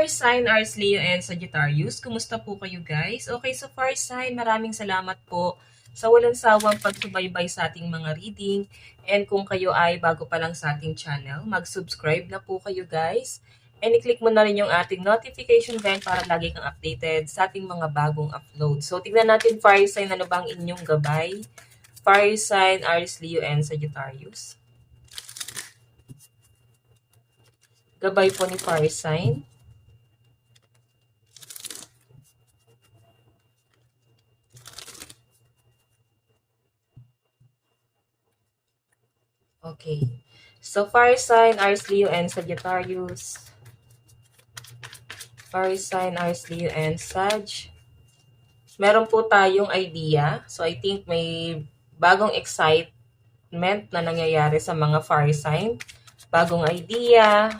fire sign, Aries, Leo, and Sagittarius. Kumusta po kayo guys? Okay, so fire sign, maraming salamat po sa walang sawang pagsubaybay sa ating mga reading. And kung kayo ay bago pa lang sa ating channel, mag-subscribe na po kayo guys. And i-click mo na rin yung ating notification bell para lagi kang updated sa ating mga bagong upload. So tingnan natin fire sign, ano bang inyong gabay? Fire sign, Aries, Leo, and Sagittarius. Gabay po ni fire sign. Okay. So, fire sign, Aries, Leo, and Sagittarius. Fire sign, Aries, Leo, and Sag. Meron po tayong idea. So, I think may bagong excitement na nangyayari sa mga fire sign. Bagong idea.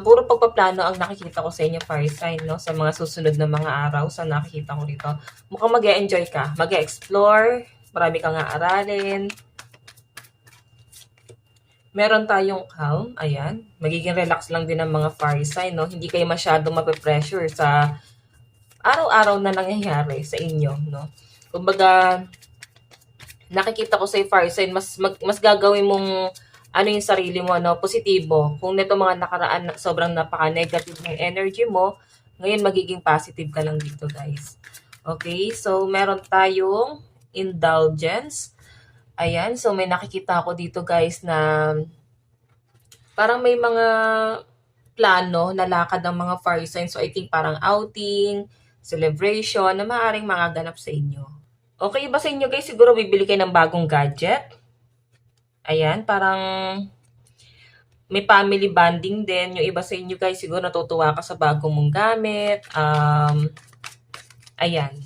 Puro pagpaplano ang nakikita ko sa inyo, fire sign, no? Sa mga susunod na mga araw, sa nakikita ko rito. Mukhang mag-e-enjoy ka. Mag-e-explore. Marami kang aaralin. Meron tayong calm, ayan. Magiging relax lang din ang mga fire sign, no? Hindi kayo masyadong mape-pressure sa araw-araw na nangyayari sa inyo, no? Kumbaga, nakikita ko sa fire sign, mas gagawin mong ano yung sarili mo, no? Positibo. Kung nito mga nakaraan, sobrang napaka-negative ng energy mo, ngayon magiging positive ka lang dito, guys. Okay, so meron tayong indulgence. Ayan, so may nakikita ako dito guys na parang may mga plano na lakad ng mga fire signs. So I think parang outing, celebration na maaaring magaganap sa inyo. Okay ba sa inyo guys? Siguro bibili kayo ng bagong gadget. Ayan, parang may family bonding din. Yung iba sa inyo guys, siguro natutuwa ka sa bagong mong gamit. Ayan.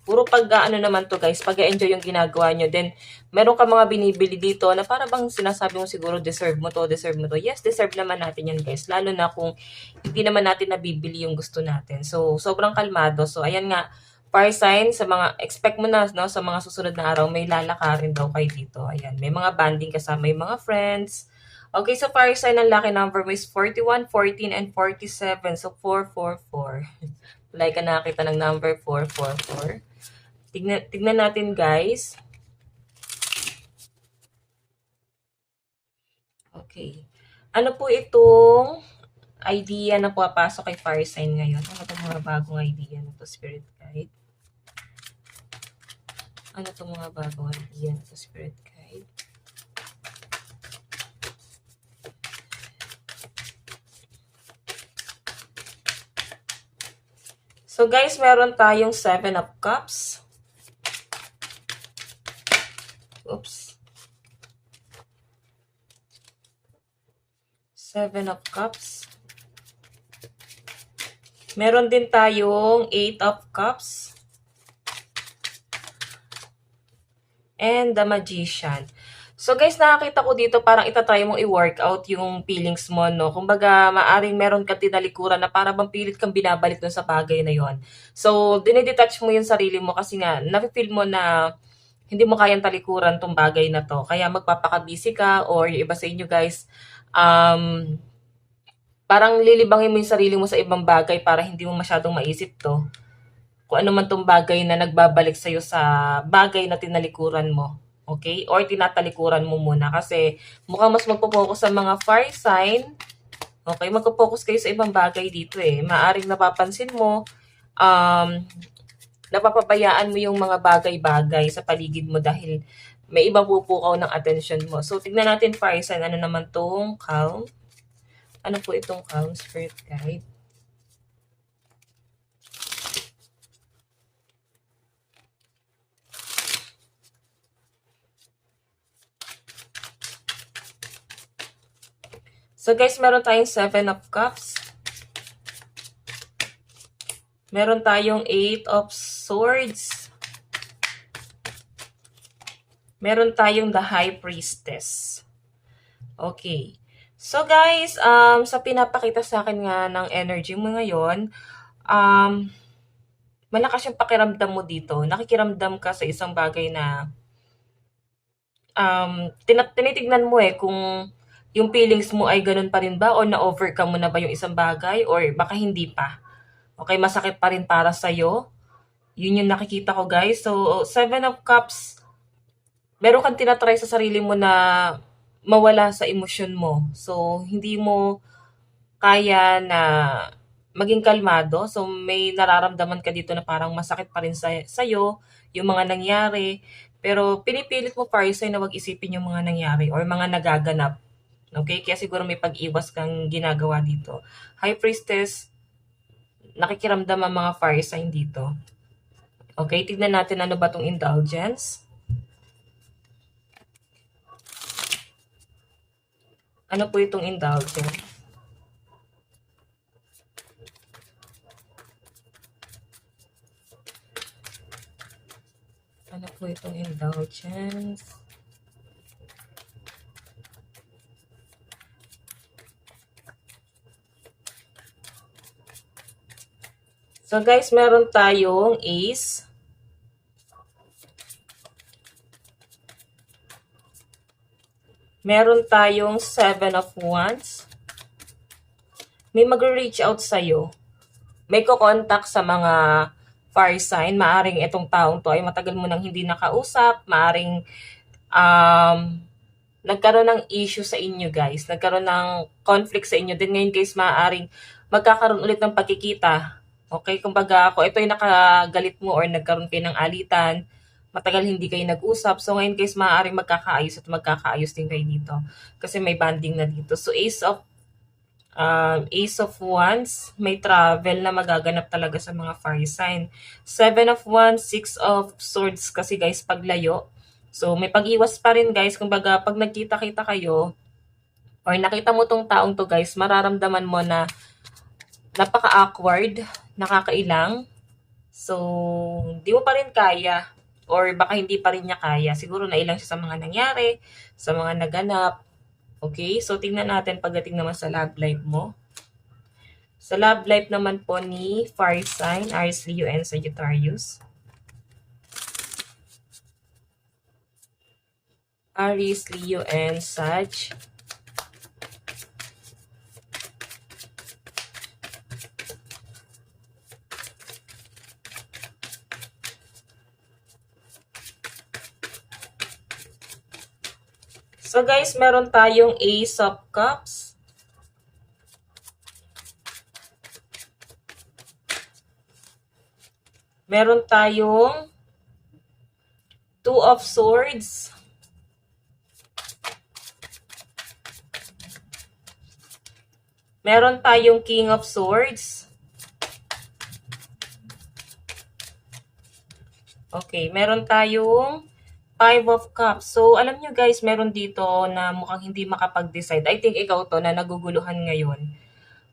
Puro ano naman to guys, pag-enjoy yung ginagawa nyo. Then, meron ka mga binibili dito na para bang sinasabi mo siguro, deserve mo to, deserve mo to. Yes, deserve naman natin yan guys. Lalo na kung hindi naman natin nabibili yung gusto natin. So, sobrang kalmado. So, ayan nga, fire sign, sa mga, expect mo na, no, sa mga susunod na araw, may lalakarin daw kayo dito. Ayan, may mga banding kasama yung mga friends. Okay, so fire sign, ang lucky number mo is 41, 14, and 47. So, 444. Like ka nakakita ng number 444. Tignan natin guys. Okay. Ano po itong idea na papasok kay fire sign ngayon? Ano itong mga bagong idea na to, Spirit Guide? Ano itong mga bagong idea na to, Spirit Guide? So guys, meron tayong 7 of Cups. Oops. 7 of Cups. Meron din tayong 8 of Cups. And the Magician. So guys, nakakita ko dito parang itatry mong i-workout yung feelings mo, no? Kumbaga, maaring meron ka tinalikuran na para bang pilit kang binabalik dun sa bagay na yon. So, dinidetach mo yung sarili mo kasi nga, nafe-feel mo na hindi mo kayang talikuran tong bagay na to. Kaya magpapaka-busy ka or yung iba sa inyo guys, parang lilibangin mo yung sarili mo sa ibang bagay para hindi mo masyadong maisip to. Kung ano man tong bagay na nagbabalik sa'yo sa bagay na tinalikuran mo. Okay? Or tinatalikuran mo muna kasi mukhang mas magpo-focus sa mga fire sign. Okay? Magpo-focus kayo sa ibang bagay dito eh. Maaring napapansin mo, napapabayaan mo yung mga bagay-bagay sa paligid mo dahil may ibang pupukaw ng attention mo. So, tignan natin fire sign. Ano naman tong calm? Ano po itong calm, Spirit Guide? So guys, meron tayong 7 of Cups. Meron tayong 8 of Swords. Meron tayong the High Priestess. Okay. So guys, sa pinapakita sa akin nga ng energy mo ngayon, malakas yung pakiramdam mo dito. Nakikiramdam ka sa isang bagay na tinitignan mo eh kung Yung feelings mo ay ganun pa rin ba, o na-overcome mo na ba yung isang bagay, or baka hindi pa? Okay, masakit pa rin para sa'yo. Yun yung nakikita ko, guys. So, Seven of Cups, meron kang tinatry sa sarili mo na mawala sa emosyon mo. So, hindi mo kaya na maging kalmado. So, may nararamdaman ka dito na parang masakit pa rin sa'yo yung mga nangyari. Pero pinipilit mo, Fire sign, na wag isipin yung mga nangyari or mga nagaganap. Okay? Kaya siguro may pag-iwas kang ginagawa dito. High Priestess, nakikiramdam ang mga fire sign dito. Okay? Tignan natin ano ba tong indulgence. Ano po itong indulgence? Ano po itong indulgence? So guys, meron tayong ace. Meron tayong 7 of wands. May mag-reach out sa'yo. May ko-contact sa mga fire sign. Maaring itong taong to ay matagal mo nang hindi nakausap. Maaring nagkaroon ng issue sa inyo, guys. Nagkaroon ng conflict sa inyo. Then ngayon, guys, maaring magkakaroon ulit ng pagkikita. Okay? Kumbaga, kung ito ay nakagalit mo or nagkaroon kayo ng alitan, matagal hindi kayo nag-usap. So ngayon, guys, maaaring magkakaayos at magkakaayos din kayo dito. Kasi may bonding na dito. So Ace of Wands, may travel na magaganap talaga sa mga fire sign. 7 of Wands, 6 of Swords kasi, guys, paglayo. So may pag-iwas pa rin, guys. Kumbaga, pag nagkita-kita kayo or nakita mo tong taong to, guys, mararamdaman mo na napaka-awkward, nakakailang. So, hindi mo pa rin kaya. Or baka hindi pa rin niya kaya. Siguro nailang siya sa mga nangyari, sa mga naganap. Okay? So, tingnan natin pagdating naman sa love life mo. Sa love life naman po ni fire sign, Aries, Leo, and Sagittarius. Aries, Leo, and Sag. So guys, meron tayong Ace of Cups. Meron tayong Two of Swords. Meron tayong King of Swords. Okay, meron tayong Five of Cups. So, alam nyo, guys, meron dito na mukhang hindi makapag-decide. I think ikaw to na naguguluhan ngayon.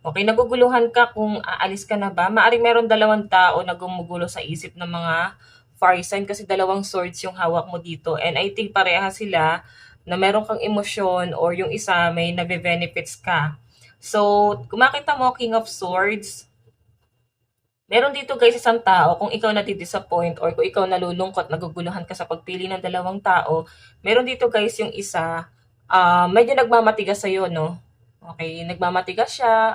Okay, naguguluhan ka kung aalis ka na ba. Maaring meron dalawang tao na gumugulo sa isip ng mga fire sign kasi dalawang swords yung hawak mo dito. And I think pareha sila na meron kang emosyon or yung isa may nabe-benefits ka. So, kung makita mo King of Swords, meron dito, guys, isang tao, kung ikaw nati-disappoint or kung ikaw nalulungkot, naguguluhan ka sa pagpili ng dalawang tao, meron dito, guys, yung isa, medyo nagmamatigas sa'yo, no? Okay, nagmamatigas siya,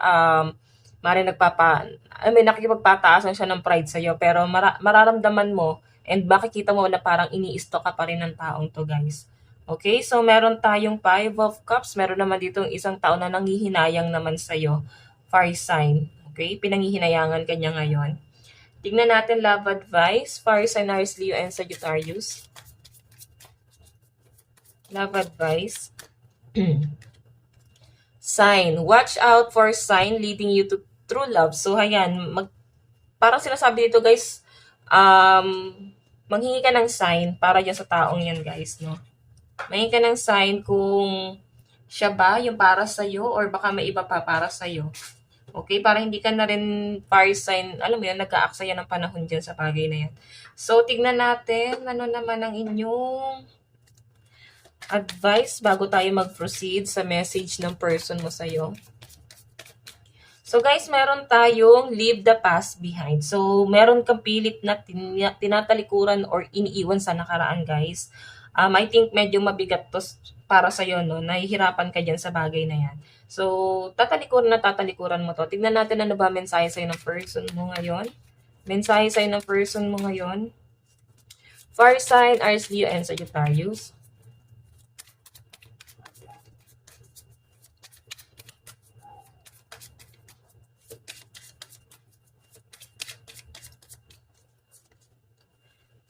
nakikipagpataasan siya ng pride sa'yo, pero mararamdaman mo and makikita mo na parang ini-stalk ka pa rin ng taong to, guys. Okay, so meron tayong Five of Cups, meron naman dito yung isang tao na nanghihinayang naman sa'yo, fire sign. Okay, pinanghihinayangan kanya ngayon. Tignan natin love advice, fire sign, Aries, Leo, and Sagittarius. Love advice. Sign. Watch out for sign leading you to true love. So, ayan, parang sinasabi dito, guys, manghingi ka ng sign para dyan sa taong yan, guys, no? Manghingi ka ng sign kung siya ba yung para sa'yo or baka may iba pa para sa'yo. Okay, para hindi ka na rin fire sign, alam mo yan, nag-aaksaya ng panahon dyan sa bagay na yan. So, tignan natin, ano naman ang inyong advice bago tayo mag-proceed sa message ng person mo sa'yo. So, guys, meron tayong leave the past behind. So, meron kang pilit na tinatalikuran or iniiwan sa nakaraan, guys. I think medyo mabigat to para sa'yo, no? Nahihirapan ka dyan sa bagay na yan. So, tatalikuran mo to. Tignan natin ano ba mensahe sa'yo ng person mo ngayon. Mensahe sa'yo ng person mo ngayon. Fire sign, Aries, Leo, and Sagittarius.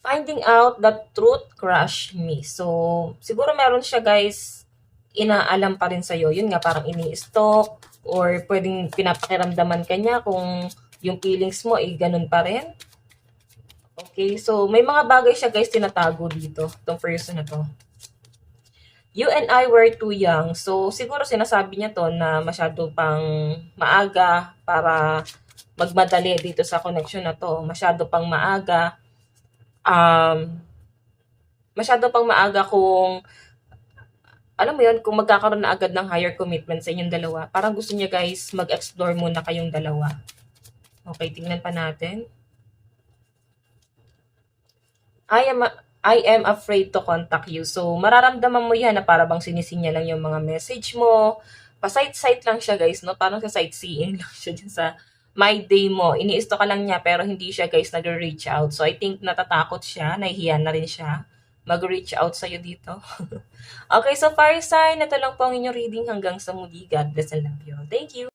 Finding out that truth crush me. So, siguro meron siya guys, inaalam pa rin sa'yo. Yun nga, parang ini-stalk or pwedeng pinapakiramdaman ka niya kung yung feelings mo ay ganun pa rin. Okay, so may mga bagay siya guys tinatago dito, tong person na to. You and I were too young. So, siguro sinasabi niya to na masyado pang maaga para magmadali dito sa connection na to. Masyado pang maaga. Masyado pang maaga kung, alam mo yun, kung magkakaroon na agad ng higher commitment sa inyong dalawa. Parang gusto niya guys, mag-explore muna kayong dalawa. Okay, tingnan pa natin. I am afraid to contact you. So, mararamdaman mo yan na para bang sinisinya lang yung mga message mo. Pa-site-site lang siya guys, no? Parang sa sightseeing lang siya dyan sa my day mo. Iniisto ka lang niya pero hindi siya guys nag-reach out. So, I think natatakot siya, nahihiyan na rin siya mag-reach out sa'yo dito. Okay, so fire sign, ito lang po ang inyong reading hanggang sa muli. God bless and love you. Thank you!